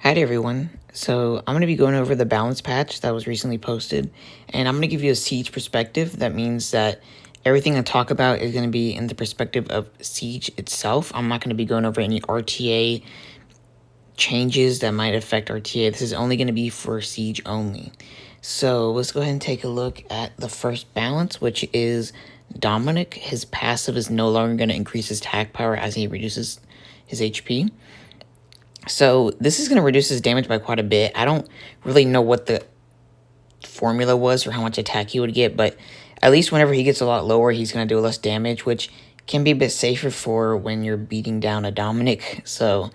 Howdy everyone. So I'm going to be going over the balance patch that was recently posted, and I'm going to give you a Siege perspective. That means that everything I talk about is going to be in the perspective of Siege itself. I'm not going to be going over any RTA changes that might affect RTA. This is only going to be for Siege only. So let's go ahead and take a look at the first balance, which is Dominic. His passive is no longer going to increase his attack power as he reduces his HP. So this is going to reduce his damage by quite a bit. I don't really know what the formula was for how much attack he would get, but at least whenever he gets a lot lower, he's going to do less damage, which can be a bit safer for when you're beating down a Dominic. So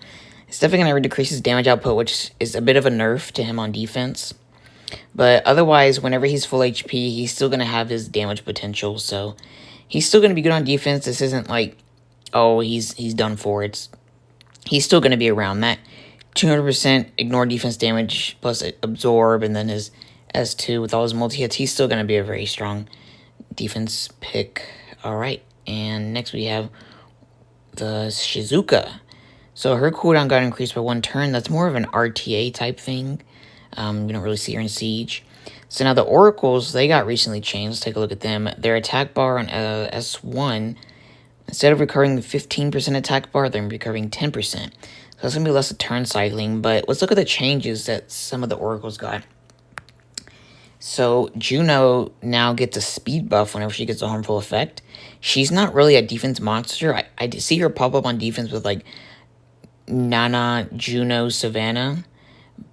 it's definitely going to decrease his damage output, which is a bit of a nerf to him on defense. But otherwise, whenever he's full HP, he's still going to have his damage potential. So he's still going to be good on defense. This isn't like, oh, he's done for. He's still going to be around that 200% ignore defense damage plus absorb, and then his S2 with all his multi-hits. He's still going to be a very strong defense pick. All right, and next we have the Shizuka. So her cooldown got increased by 1 turn. That's more of an RTA type thing. We don't really see her in Siege. So now the Oracles, they got recently changed. Let's take a look at them. Their attack bar on S1, instead of recovering the 15% attack bar, they're recovering 10%. So it's going to be less of turn cycling, but let's look at the changes that some of the Oracles got. So Juno now gets a speed buff whenever she gets a harmful effect. She's not really a defense monster. I see her pop up on defense with like Nana, Juno, Savannah,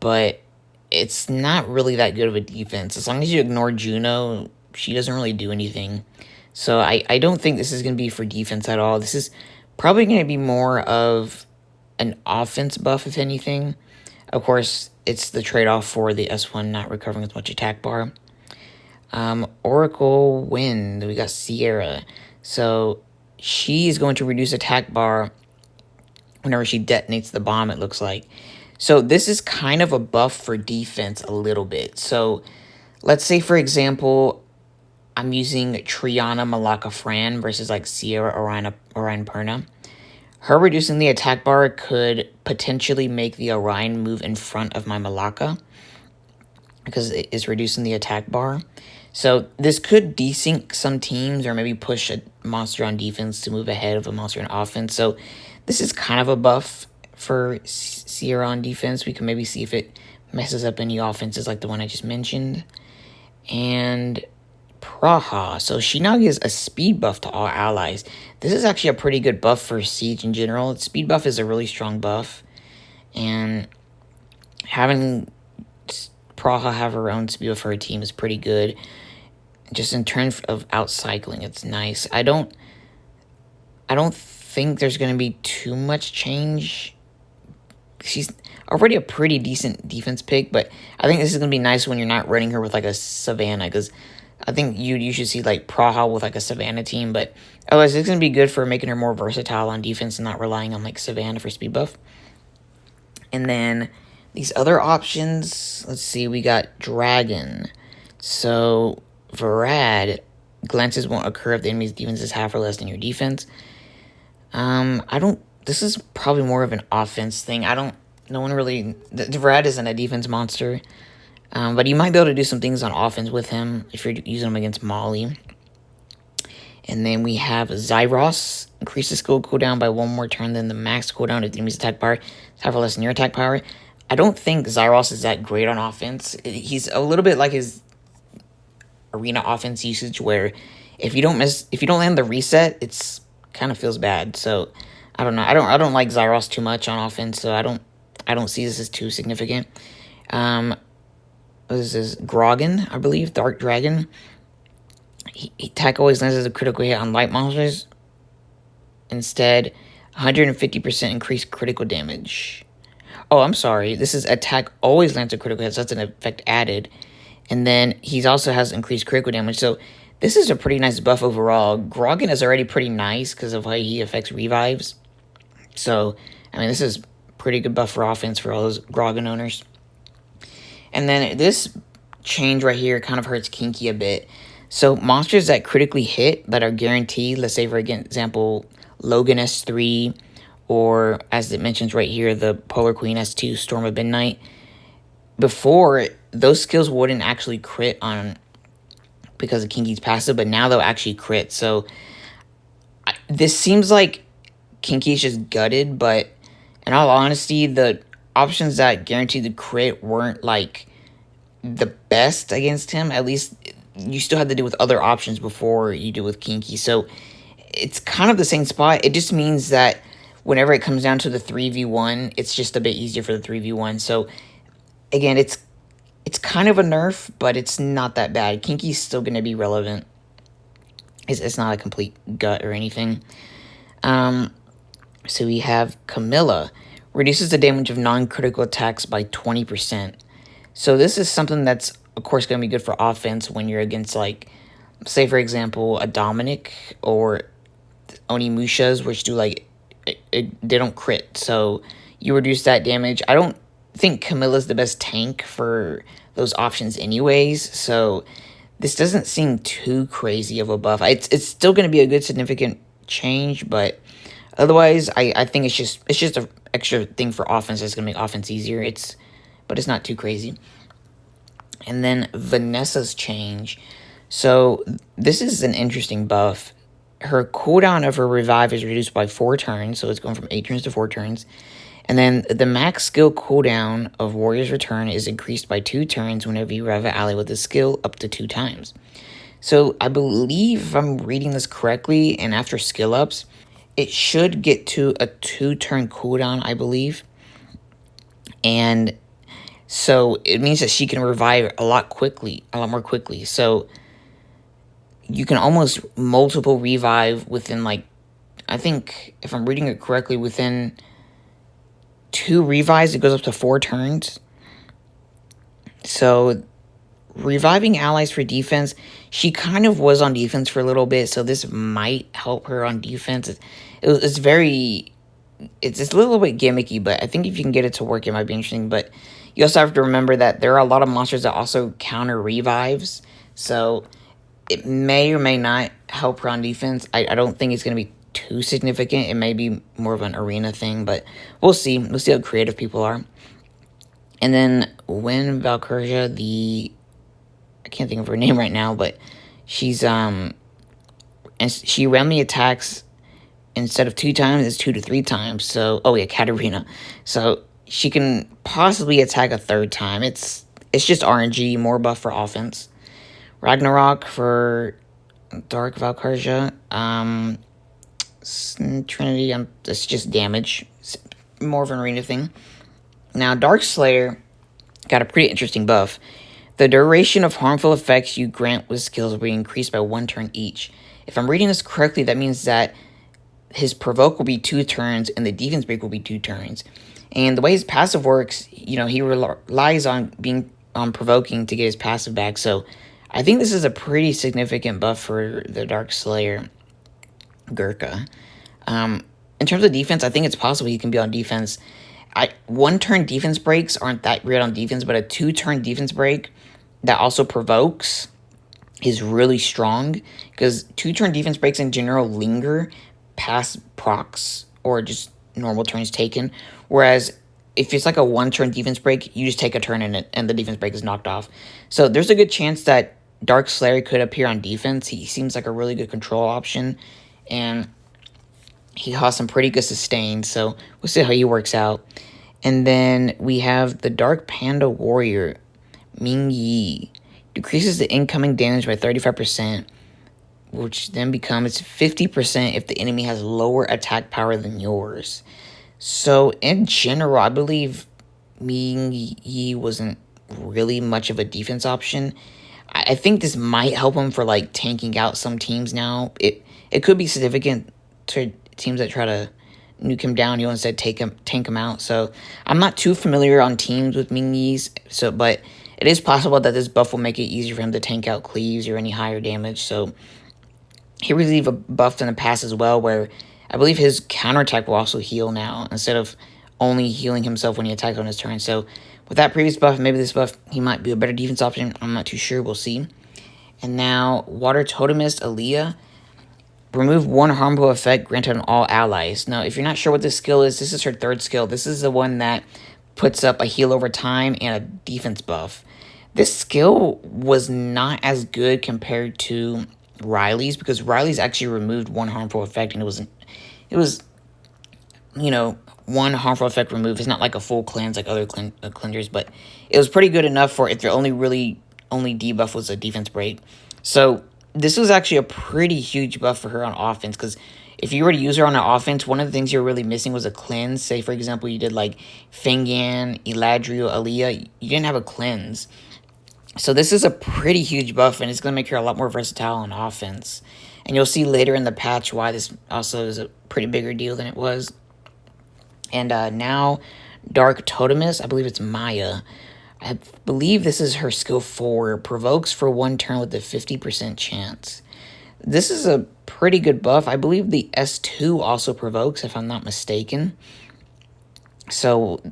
but it's not really that good of a defense. As long as you ignore Juno, she doesn't really do anything. So I don't think this is going to be for defense at all. This is probably going to be more of an offense buff, if anything. Of course, it's the trade-off for the S1 not recovering as much attack bar. Oracle Wind, we got Sierra. So she is going to reduce attack bar whenever she detonates the bomb, it looks like. So this is kind of a buff for defense a little bit. So let's say, for example, I'm using Triana Malaka Fran versus like Sierra Orion Perna. Her reducing the attack bar could potentially make the Orion move in front of my Malaka because it is reducing the attack bar. So this could desync some teams or maybe push a monster on defense to move ahead of a monster on offense. So this is kind of a buff for Sierra on defense. We can maybe see if it messes up any offenses like the one I just mentioned. And Praha. So she now gives a speed buff to all allies. This is actually a pretty good buff for Siege in general. Speed buff is a really strong buff. And having Praha have her own speed buff for her team is pretty good. Just in terms of outcycling, it's nice. I don't think there's going to be too much change. She's already a pretty decent defense pick, but I think this is going to be nice when you're not running her with like a Savannah, because I think you should see like Praha with like a Savannah team, but otherwise it's going to be good for making her more versatile on defense and not relying on like Savannah for speed buff. And then these other options, let's see, we got Dragon. So Varad, glances won't occur if the enemy's defense is half or less than your defense. This is probably more of an offense thing. No one really, Varad isn't a defense monster. But you might be able to do some things on offense with him if you're using him against Molly. And then we have Zyros. Increase the skill cooldown by 1 more turn than the max cooldown if the enemy's attack power is half or less than your attack power. I don't think Zyros is that great on offense. He's a little bit like his arena offense usage, where if you don't land the reset, it's kind of feels bad. So I don't know. I don't like Zyros too much on offense, so I don't see this as too significant. What is this? Grogan, I believe, Dark Dragon. He attack always lands as a critical hit on light monsters. Instead, 150% increased critical damage. Oh, I'm sorry. This is attack always lands a critical hit, so that's an effect added. And then he also has increased critical damage. So this is a pretty nice buff overall. Grogan is already pretty nice because of how he affects revives. So, I mean, this is pretty good buff for offense for all those Grogan owners. And then this change right here kind of hurts Kinky a bit. So monsters that critically hit that are guaranteed, let's say for example, Logan S3 or as it mentions right here, the Polar Queen S2 Storm of Midnight. Before, those skills wouldn't actually crit on because of Kinky's passive, but now they'll actually crit. So this seems like Kinky's just gutted, but in all honesty, the options that guaranteed the crit weren't like the best against him. At least you still had to deal with other options before you deal with Kinky. So it's kind of the same spot. It just means that whenever it comes down to the 3v1, it's just a bit easier for the 3v1. So again, it's kind of a nerf, but it's not that bad. Kinky's still going to be relevant. It's not a complete gut or anything. So we have Camilla. Reduces the damage of non-critical attacks by 20%. So this is something that's, of course, going to be good for offense when you're against, like, say, for example, a Dominic or Onimushas, which do, like, they don't crit. So you reduce that damage. I don't think Camilla's the best tank for those options anyways. So this doesn't seem too crazy of a buff. It's still going to be a good significant change, but otherwise, I think it's just an extra thing for offense that's going to make offense easier. But it's not too crazy. And then Vanessa's change. So this is an interesting buff. Her cooldown of her revive is reduced by 4 turns, so it's going from 8 turns to 4 turns. And then the max skill cooldown of Warrior's Return is increased by 2 turns whenever you revive an ally with a skill up to 2 times. So I believe, if I'm reading this correctly, and after skill ups, it should get to a 2-turn cooldown, I believe. And so it means that she can revive a lot more quickly. So you can almost multiple revive within, like, I think, if I'm reading it correctly, within 2 revives, it goes up to 4 turns. So reviving allies for defense, she kind of was on defense for a little bit, so this might help her on defense. It's a little bit gimmicky, but I think if you can get it to work, it might be interesting. But you also have to remember that there are a lot of monsters that also counter revives, so it may or may not help her on defense. I don't think it's going to be too significant. It may be more of an arena thing, but we'll see. We'll see how creative people are. And then when Valkyria, I can't think of her name right now, but she's and she randomly attacks instead of 2 times, it's 2 to 3 times. So Katarina. So she can possibly attack a 3rd time. It's just RNG, more buff for offense. Ragnarok for Dark Valkyria. Trinity, it's just damage. It's more of an arena thing. Now, Dark Slayer got a pretty interesting buff. The duration of harmful effects you grant with skills will be increased by 1 turn each. If I'm reading this correctly, that means that his provoke will be 2 turns and the defense break will be 2 turns. And the way his passive works, he relies on being provoking to get his passive back. So I think this is a pretty significant buff for the Dark Slayer Gurkha. In terms of defense, I think it's possible he can be on defense. 1-turn defense breaks aren't that great on defense, but a 2-turn defense break that also provokes is really strong, because 2-turn defense breaks in general linger past procs or just normal turns taken, whereas if it's like a 1-turn defense break, you just take a turn in it and the defense break is knocked off. So there's a good chance that Dark Slayer could appear on defense. He seems like a really good control option, and he has some pretty good sustain, so we'll see how he works out. And then we have the Dark Panda Warrior, Ming Yi. Decreases the incoming damage by 35%, which then becomes 50% if the enemy has lower attack power than yours. So in general, I believe Ming Yi wasn't really much of a defense option. I think this might help him for, like, tanking out some teams now. It could be significant to teams that try to nuke him down. You instead tank him out. So I'm not too familiar on teams with Ming Yi's, but it is possible that this buff will make it easier for him to tank out cleaves or any higher damage. So he received a buff in the past as well, where I believe his counterattack will also heal now, instead of only healing himself when he attacks on his turn. So with that previous buff, maybe this buff, he might be a better defense option. I'm not too sure. We'll see. And now Water Totemist Aaliyah. remove one harmful effect granted on all allies. Now, if you're not sure what this skill is, this is her third skill. This is the one that puts up a heal over time and a defense buff. This skill was not as good compared to Riley's, because Riley's actually removed one harmful effect, and it was, you know, one harmful effect removed. It's not like a full cleanse like other cleansers, but it was pretty good enough for if their only debuff was a defense break. So this was actually a pretty huge buff for her on offense, because if you were to use her on an offense, one of the things you were really missing was a cleanse. Say, for example, you did like Fengan, Eladriel, Aaliyah, you didn't have a cleanse. So this is a pretty huge buff, and it's going to make her a lot more versatile on offense. And you'll see later in the patch why this also is a pretty bigger deal than it was. And now Dark Totemis, I believe it's Maya. I believe this is her skill 4, provokes for 1 turn with a 50% chance. This is a pretty good buff. I believe the S2 also provokes, if I'm not mistaken. So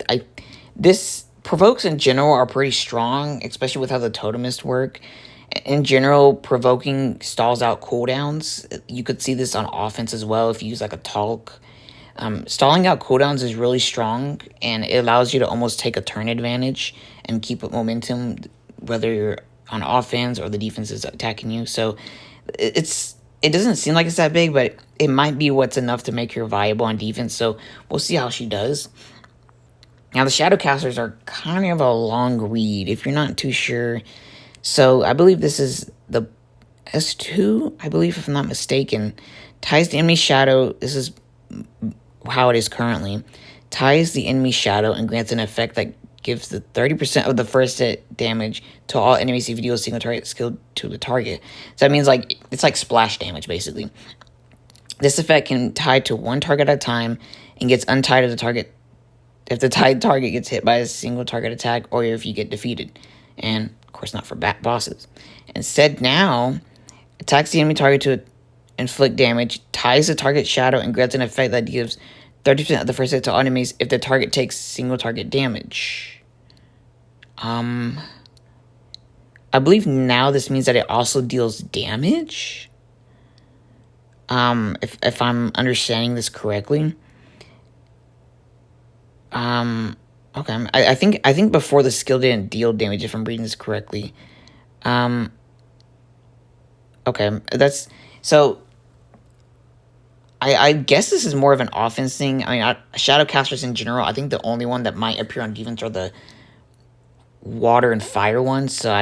this provokes in general are pretty strong, especially with how the Totemists work. In general, provoking stalls out cooldowns. You could see this on offense as well if you use like a Talk. Stalling out cooldowns is really strong, and it allows you to almost take a turn advantage and keep up momentum, whether you're on offense or the defense is attacking you. So it doesn't seem like it's that big, but it might be what's enough to make her viable on defense. So we'll see how she does. Now, the Shadowcasters are kind of a long read if you're not too sure. So I believe this is the S2, I believe, if I'm not mistaken. Ties the enemy shadow. This is how it is currently. Ties the enemy shadow and grants an effect that gives the 30% of the first hit damage to all enemies if you deal a single target skill to the target. So that means like it's like splash damage, basically. This effect can tie to one target at a time and gets untied if the tied target gets hit by a single target attack, or if you get defeated. And, of course, not for bosses. Instead, now, attacks the enemy target to inflict damage, ties the target shadow, and grants an effect that gives 30% of the first hit to all enemies if the target takes single target damage. I believe now this means that it also deals damage. If I'm understanding this correctly. Okay. I think before the skill didn't deal damage, if I'm reading this correctly. Okay, that's so. I guess this is more of an offense thing. I mean, Shadowcasters in general, I think the only one that might appear on defense are the water and fire ones. So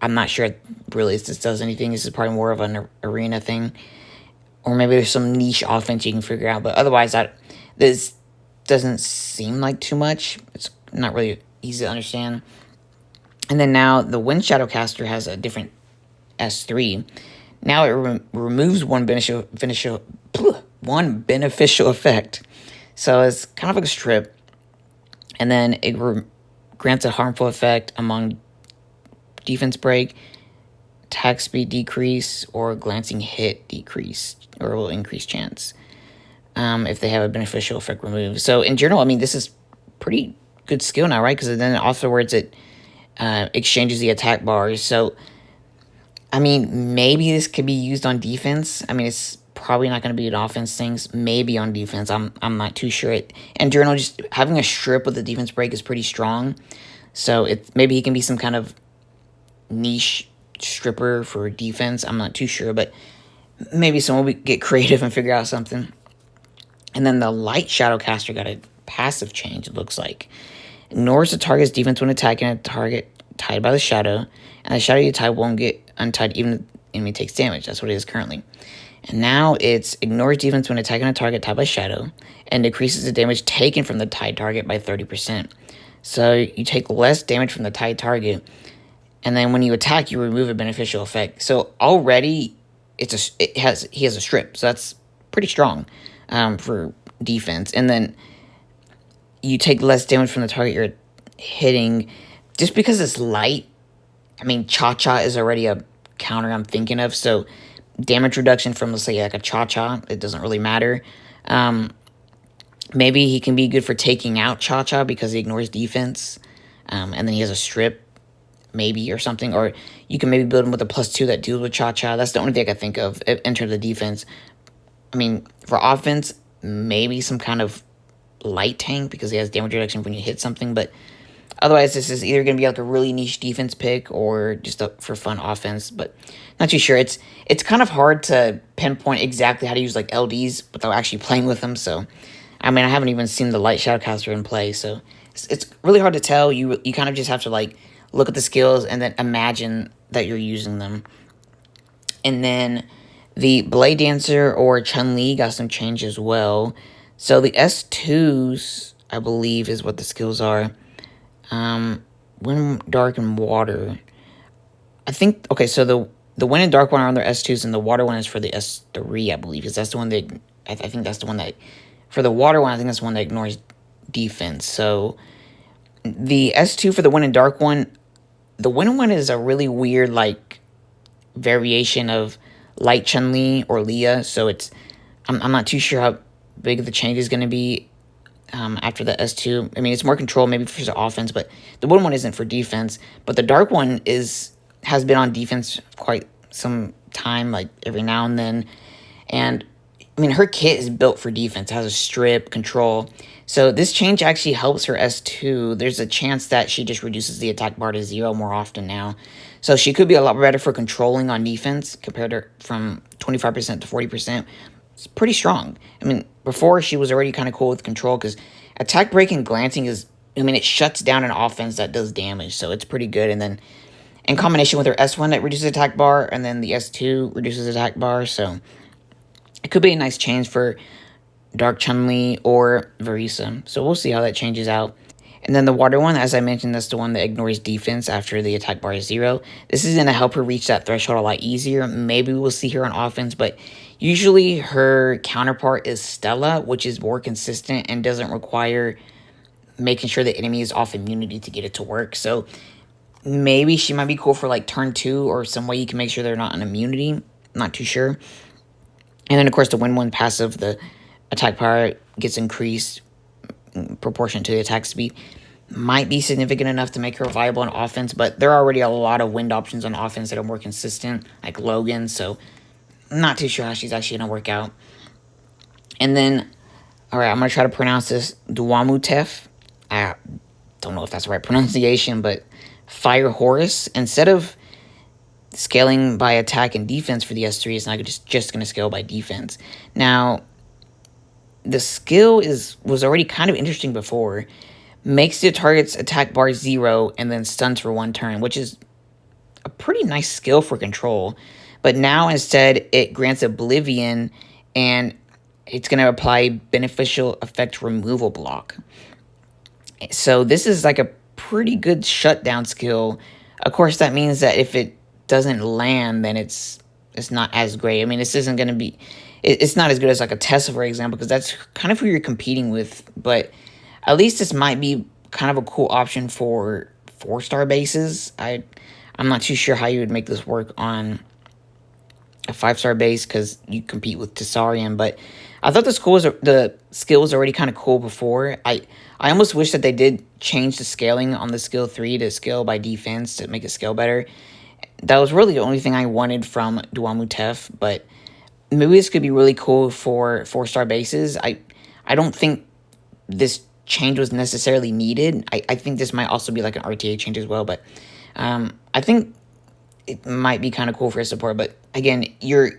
I'm not sure really if this does anything. This is probably more of an arena thing, or maybe there's some niche offense you can figure out. But otherwise, this doesn't seem like too much. It's not really easy to understand. And then now the Wind Shadowcaster has a different S3. Now it removes one beneficial effect. So it's kind of like a strip. And then it grants a harmful effect among defense break, attack speed decrease, or glancing hit decrease, or will increase chance. If they have a beneficial effect removed. So in general, I mean, this is pretty good skill now, right? Because then afterwards it exchanges the attack bars. So, I mean, maybe this could be used on defense. I mean, it's probably not going to be an offense thing. Maybe on defense. I'm not too sure. In general, just having a strip with the defense break is pretty strong. So maybe he can be some kind of niche stripper for defense. I'm not too sure, but maybe someone will get creative and figure out something. And then the Light Shadowcaster got a passive change, it looks like. Ignores the target's defense when attacking a target tied by the shadow, and the shadow you tie won't get untied even if the enemy takes damage. That's what it is currently. And now it's ignores defense when attacking a target tied by shadow, and decreases the damage taken from the tied target by 30%. So you take less damage from the tied target, and then when you attack, you remove a beneficial effect. So already, he has a strip, so that's pretty strong. For defense, and then you take less damage from the target you're hitting. Just because it's light, I mean, Cha-Cha is already a counter I'm thinking of, so damage reduction from, let's say, like a Cha-Cha, it doesn't really matter. Maybe he can be good for taking out Cha-Cha because he ignores defense, and then he has a strip, maybe, or something, or you can maybe build him with a +2 that deals with Cha-Cha. That's the only thing I can think of, enter the defense. I mean, for offense, maybe some kind of light tank because he has damage reduction when you hit something, but otherwise, this is either going to be like a really niche defense pick or just a for fun offense, but not too sure. It's kind of hard to pinpoint exactly how to use like LDs without actually playing with them. So, I mean, I haven't even seen the Light Shadowcaster in play, so it's really hard to tell. You kind of just have to like look at the skills and then imagine that you're using them. And then the Blade Dancer or Chun-Li got some change as well. So the S2s, I believe, is what the skills are. Wind, Dark, and Water. I think, okay, so the Wind and Dark one are on their S2s, and the Water one is for the S3, I believe, because that's the one that, I think that's the one that, for the Water one, I think that's the one that ignores defense. So the S2 for the Wind and Dark one, the Wind one is a really weird, like, variation of Light Chun-Li or Leah, so I'm not too sure how big the change is going to be after the S2. I mean, it's more control maybe for the offense, but the Wind one isn't for defense. But the Dark one has been on defense quite some time, like every now and then. And I mean, her kit is built for defense. It has a strip, control. So this change actually helps her S2. There's a chance that she just reduces the attack bar to 0 more often now. So she could be a lot better for controlling on defense compared to from 25% to 40%. It's pretty strong. I mean, before she was already kind of cool with control because attack break and glancing is, I mean, it shuts down an offense that does damage. So it's pretty good. And then in combination with her S1 that reduces attack bar and then the S2 reduces attack bar. So it could be a nice change for Dark Chun-Li or Verisa. So we'll see how that changes out. And then the Water one, as I mentioned, that's the one that ignores defense after the attack bar is 0. This is going to help her reach that threshold a lot easier. Maybe we'll see her on offense, but usually her counterpart is Stella, which is more consistent and doesn't require making sure the enemy is off immunity to get it to work. So maybe she might be cool for like turn 2 or some way you can make sure they're not on immunity. Not too sure. And then, of course, the Wind 1 passive, the attack power gets increased in proportion to the attack speed. Might be significant enough to make her viable on offense, but there are already a lot of Wind options on offense that are more consistent, like Logan, so I'm not too sure how she's actually going to work out. And then, all right, I'm going to try to pronounce this Duamutef. I don't know if that's the right pronunciation, but Fire Horus. Instead of scaling by attack and defense for the S3, it's not just going to scale by defense. Now, the skill was already kind of interesting before. Makes the target's attack bar 0 and then stuns for 1 turn, which is a pretty nice skill for control. But now instead, it grants Oblivion, and it's going to apply beneficial effect removal block. So this is like a pretty good shutdown skill. Of course, that means that if it doesn't land, then it's not as great. I mean, this isn't going to be... It's not as good as like a Tessa, for example, because that's kind of who you're competing with. But at least this might be kind of a cool option for 4-star bases. I'm not too sure how you would make this work on a 5-star base because you compete with Tessarian. But I thought the skill was already kind of cool before. I almost wish that they did change the scaling on the skill 3 to scale by defense to make it scale better. That was really the only thing I wanted from Duamutef, but maybe this could be really cool for 4-star bases. I don't think this change was necessarily needed. I think this might also be like an RTA change as well, but I think it might be kind of cool for support. But again, you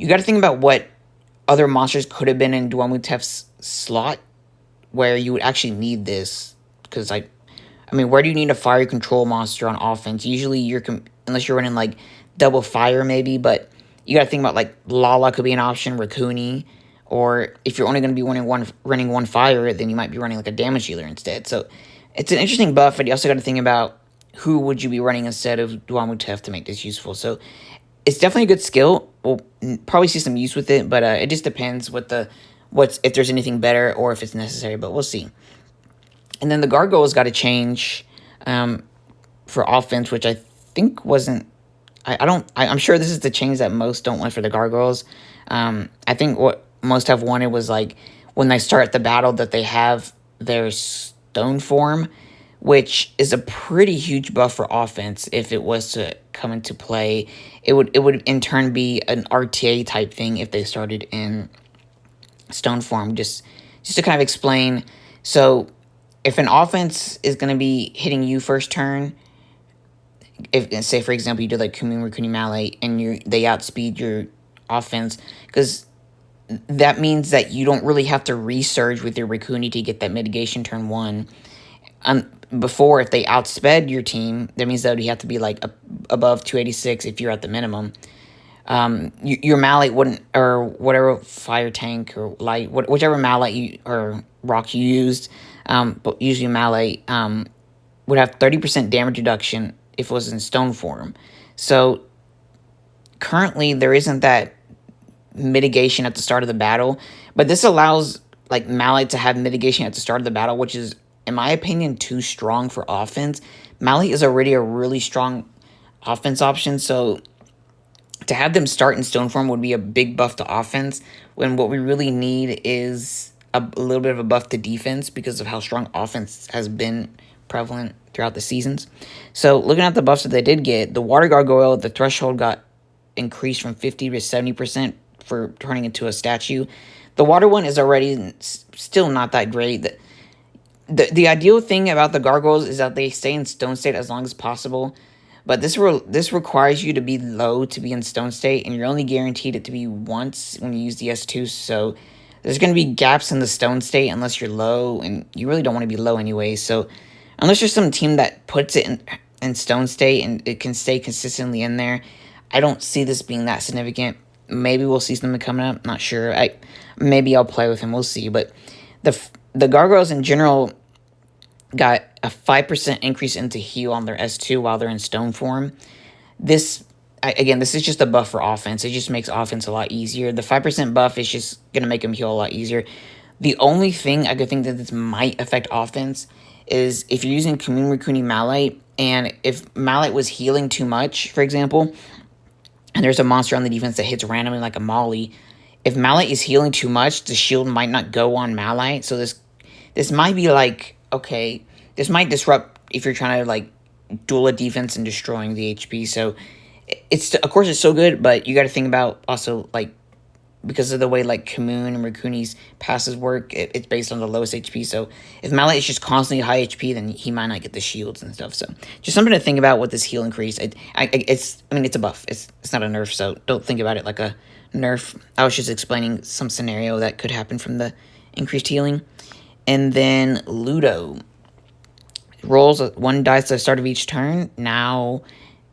got to think about what other monsters could have been in Duamutef's slot where you would actually need this. Because I mean, where do you need a fire control monster on offense? Usually unless you're running like double fire maybe, but you got to think about like Lala could be an option, Rakuni, or if you're only going to be running one fire, then you might be running like a damage dealer instead. So it's an interesting buff, but you also got to think about who would you be running instead of Duamutef to make this useful. So it's definitely a good skill. We'll probably see some use with it, but it just depends if there's anything better or if it's necessary, but we'll see. And then the Gargoyles got to change for offense, which I think wasn't... I'm sure this is the change that most don't want for the Gargoyles. I think what most have wanted was like when they start the battle that they have their stone form, which is a pretty huge buff for offense. If it was to come into play, it would in turn be an RTA type thing if they started in stone form. Just to kind of explain. So if an offense is going to be hitting you first turn, if say for example you did like Kumin Rikuni Malley and they outspeed your offense, because that means that you don't really have to resurge with your Rikuni to get that mitigation turn one. Before, if they outsped your team, that means that you have to be like above 286 if you're at the minimum. Your Malate wouldn't, or whatever fire tank or light, whichever Malate or rock you used, but usually Malate, would have 30% damage reduction if it was in stone form. So currently there isn't that mitigation at the start of the battle, but this allows like Malate to have mitigation at the start of the battle, which is, in my opinion, too strong for offense. Malate is already a really strong offense option, so to have them start in stone form would be a big buff to offense, when what we really need is a little bit of a buff to defense because of how strong offense has been prevalent throughout the seasons. So looking at the buffs that they did get, the Water Gargoyle, the threshold got increased from 50 to 70% for turning into a statue. The water one is already still not that great. The ideal thing about the gargoyles is that they stay in stone state as long as possible, but this requires you to be low to be in stone state, and you're only guaranteed it to be once when you use the S2, so there's going to be gaps in the stone state unless you're low, and you really don't want to be low anyway, so unless there's some team that puts it in stone state and it can stay consistently in there, I don't see this being that significant. Maybe we'll see something coming up, not sure. Maybe I'll play with him, we'll see, but the gargoyles in general got a 5% increase into heal on their S2 while they're in stone form. This is just a buff for offense. It just makes offense a lot easier. The 5% buff is just going to make them heal a lot easier. The only thing I could think that this might affect offense is if you're using Kumin Rikuni Malate, and if Malate was healing too much, for example, and there's a monster on the defense that hits randomly like a Molly, if Malate is healing too much, the shield might not go on Malate. So this might be like, okay, this might disrupt if you're trying to like duel a defense and destroying the HP. So it's, of course it's so good, but you got to think about also like, because of the way like Kumin and Rikuni's passes work, it's based on the lowest HP. So if Malate is just constantly high HP, then he might not get the shields and stuff. So just something to think about with this heal increase. It's a buff. It's not a nerf. So don't think about it like a nerf. I was just explaining some scenario that could happen from the increased healing. And then Ludo rolls one dice at the start of each turn. Now,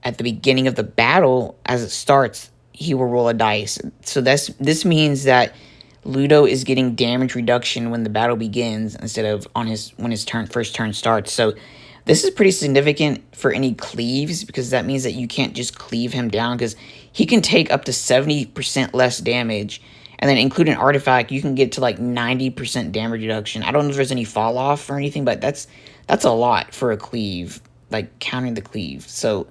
at the beginning of the battle, as it starts, he will roll a dice. So this means that Ludo is getting damage reduction when the battle begins instead of when his first turn starts. So this is pretty significant for any cleaves, because that means that you can't just cleave him down, because he can take up to 70% less damage. And then include an artifact, you can get to like 90% damage reduction. I don't know if there's any fall off or anything, but that's a lot for a cleave, like countering the cleave. So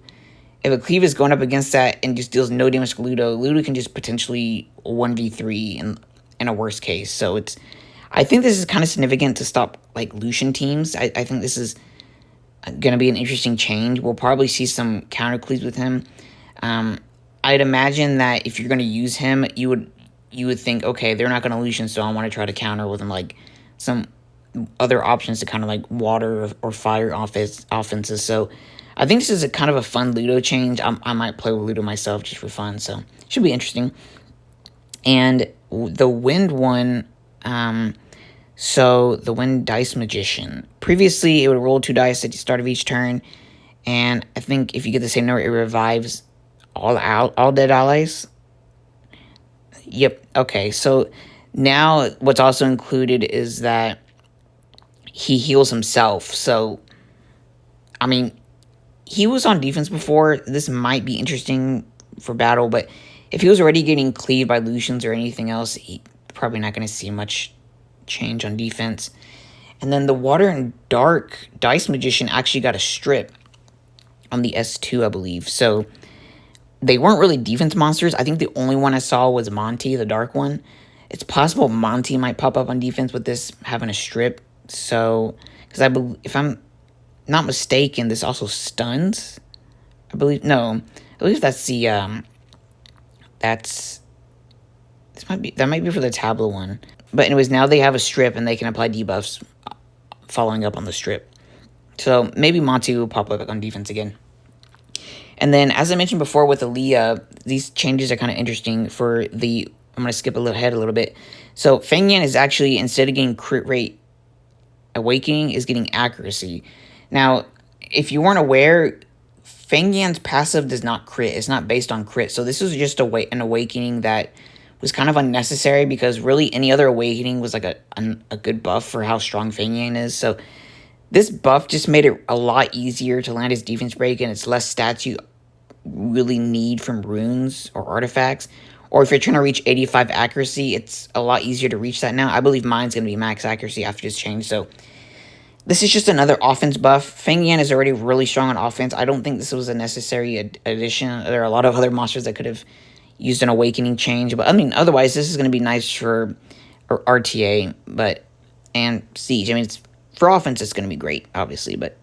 if a cleave is going up against that and just deals no damage to Ludo can just potentially 1v3 in a worst case. So I think this is kind of significant to stop like Lucian teams. I think this is going to be an interesting change. We'll probably see some counter cleaves with him. I'd imagine that if you're going to use him, you would think, okay, they're not going to Lucian, so I want to try to counter with them like some other options to kind of like water or fire offenses. So I think this is a kind of a fun Ludo change. I might play with Ludo myself just for fun, so should be interesting. And the Wind one, so the Wind Dice Magician. Previously, it would roll 2 dice at the start of each turn, and I think if you get the same number, it revives all dead allies. Yep, okay, so now what's also included is that he heals himself. So, I mean, he was on defense before. This might be interesting for battle, but if he was already getting cleaved by Lucians or anything else, he probably not going to see much change on defense. And then the Water and Dark Dice Magician actually got a strip on the S2, I believe. So they weren't really defense monsters. I think the only one I saw was Monty, the dark one. It's possible Monty might pop up on defense with this having a strip. So, because I believe, if I'm not mistaken, this also stuns. I believe that's the that might be for the Tableau one. But anyways, now they have a strip and they can apply debuffs following up on the strip. So maybe Monty will pop up on defense again. And then, as I mentioned before with Aaliyah, these changes are kind of interesting for the... I'm going to skip ahead a little bit. So Feng Yan is actually, instead of getting crit rate awakening, is getting accuracy. Now, if you weren't aware, Feng Yan's passive does not crit. It's not based on crit. So this was just an awakening that was kind of unnecessary, because really any other awakening was like a good buff for how strong Feng Yan is. So this buff just made it a lot easier to land his defense break, and it's less stats you really need from runes or artifacts. Or if you're trying to reach 85 accuracy, it's a lot easier to reach that now. I believe mine's going to be max accuracy after this change. So this is just another offense buff. Feng Yan is already really strong on offense. I don't think this was a necessary addition. There are a lot of other monsters that could have used an awakening change. But I mean, otherwise, this is going to be nice for RTA and Siege. I mean, for offense, it's going to be great, obviously. But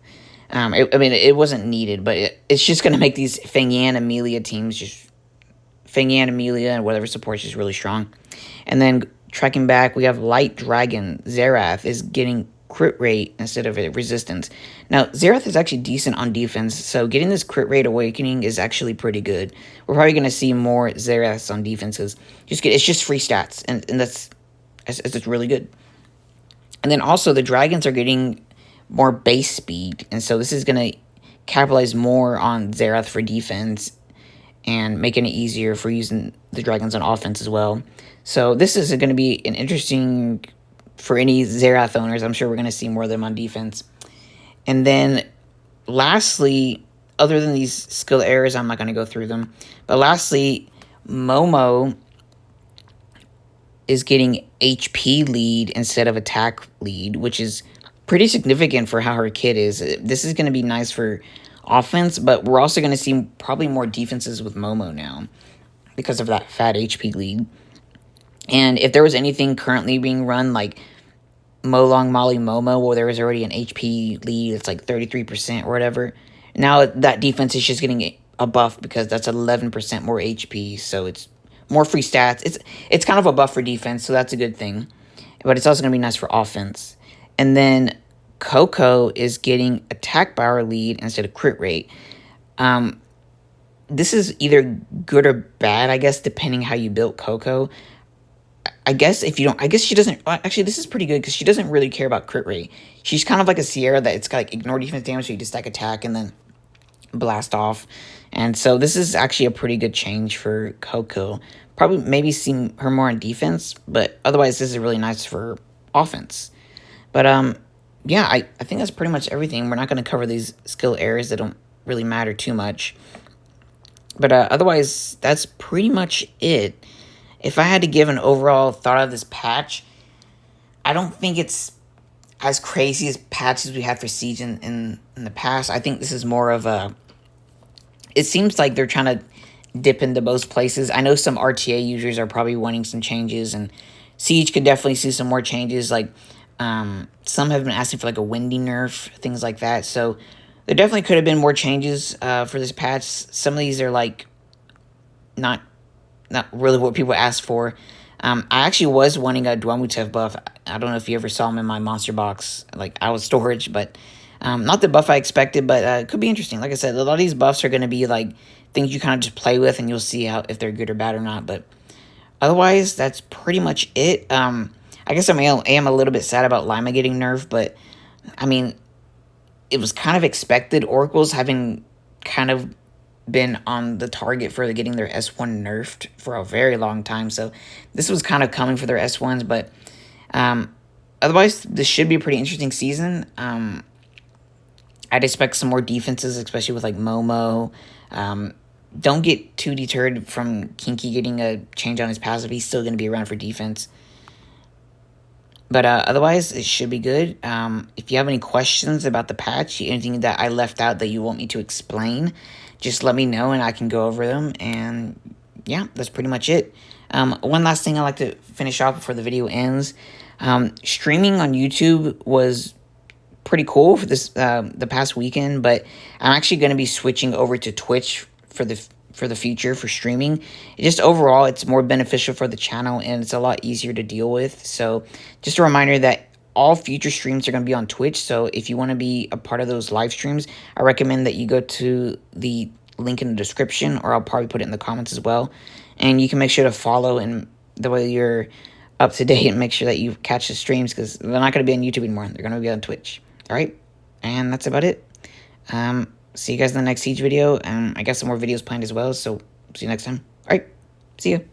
it wasn't needed. But it's just going to make these Feng Yan Amelia teams just... Feng Yan, Amelia, and whatever supports is really strong. And then tracking back, we have Light Dragon. Xerath is getting crit rate instead of resistance. Now, Xerath is actually decent on defense, so getting this crit rate awakening is actually pretty good. We're probably going to see more Xeraths on defenses. It's just free stats, and that's really good. And then also, the dragons are getting more base speed, and so this is going to capitalize more on Xerath for defense and making it easier for using the dragons on offense as well. So this is going to be an interesting... For any Xerath owners, I'm sure we're going to see more of them on defense. And then, lastly, other than these skill errors, I'm not going to go through them. But lastly, Momo is getting HP lead instead of attack lead, which is pretty significant for how her kit is. This is going to be nice for offense, but we're also going to see probably more defenses with Momo now because of that fat HP lead. And if there was anything currently being run like Molong Molly Momo, where there was already an HP lead, it's like 33% or whatever, now that defense is just getting a buff because that's 11% more HP, so it's more free stats. It's kind of a buff for defense, so that's a good thing. But it's also going to be nice for offense. And then Coco is getting attack power lead instead of crit rate. This is either good or bad, I guess, depending how you built Coco. I guess if you don't... I guess she doesn't... Actually, this is pretty good because she doesn't really care about crit rate. She's kind of like a Sierra that it's got like ignore defense damage, so you just stack attack and then blast off. And so this is actually a pretty good change for Coco. Probably maybe see her more on defense, but otherwise this is really nice for offense. But yeah, I think that's pretty much everything. We're not going to cover these skill errors that don't really matter too much. But otherwise, that's pretty much it. If I had to give an overall thought of this patch, I don't think it's as crazy as patches we had for Siege in the past. I think this is more of a... It seems like they're trying to dip into most places. I know some RTA users are probably wanting some changes, and Siege could definitely see some more changes. Like, some have been asking for like a windy nerf, things like that. So there definitely could have been more changes for this patch. Some of these are like not really what people asked for. I actually was wanting a Dwumutev buff. I don't know if you ever saw him in my monster box, like out of storage, but not the buff I expected, but it could be interesting. Like I said, a lot of these buffs are going to be like things you kind of just play with, and you'll see if they're good or bad or not. But otherwise, that's pretty much it. I guess I am a little bit sad about Lima getting nerfed, but I mean, it was kind of expected. Oracles having kind of been on the target for getting their S1 nerfed for a very long time, so this was kind of coming for their S1s, but otherwise, this should be a pretty interesting season. I'd expect some more defenses, especially with like Momo. Don't get too deterred from Kinky getting a change on his passive. He's still going to be around for defense. But otherwise, it should be good. If you have any questions about the patch, anything that I left out that you want me to explain, just let me know and I can go over them. And yeah, that's pretty much it. One last thing I'd like to finish off before the video ends. Streaming on YouTube was pretty cool for this the past weekend, but I'm actually going to be switching over to Twitch for the for the future for streaming. Just overall, it's more beneficial for the channel and it's a lot easier to deal with. So just a reminder that all future streams are going to be on Twitch. So if you want to be a part of those live streams, I recommend that you go to the link in the description, or I'll probably put it in the comments as well. And you can make sure to follow, and the way you're up to date, and make sure that you catch the streams, because they're not going to be on YouTube anymore. They're going to be on Twitch. All right. And that's about it. See you guys in the next Siege video. I got some more videos planned as well, so see you next time. All right, see you.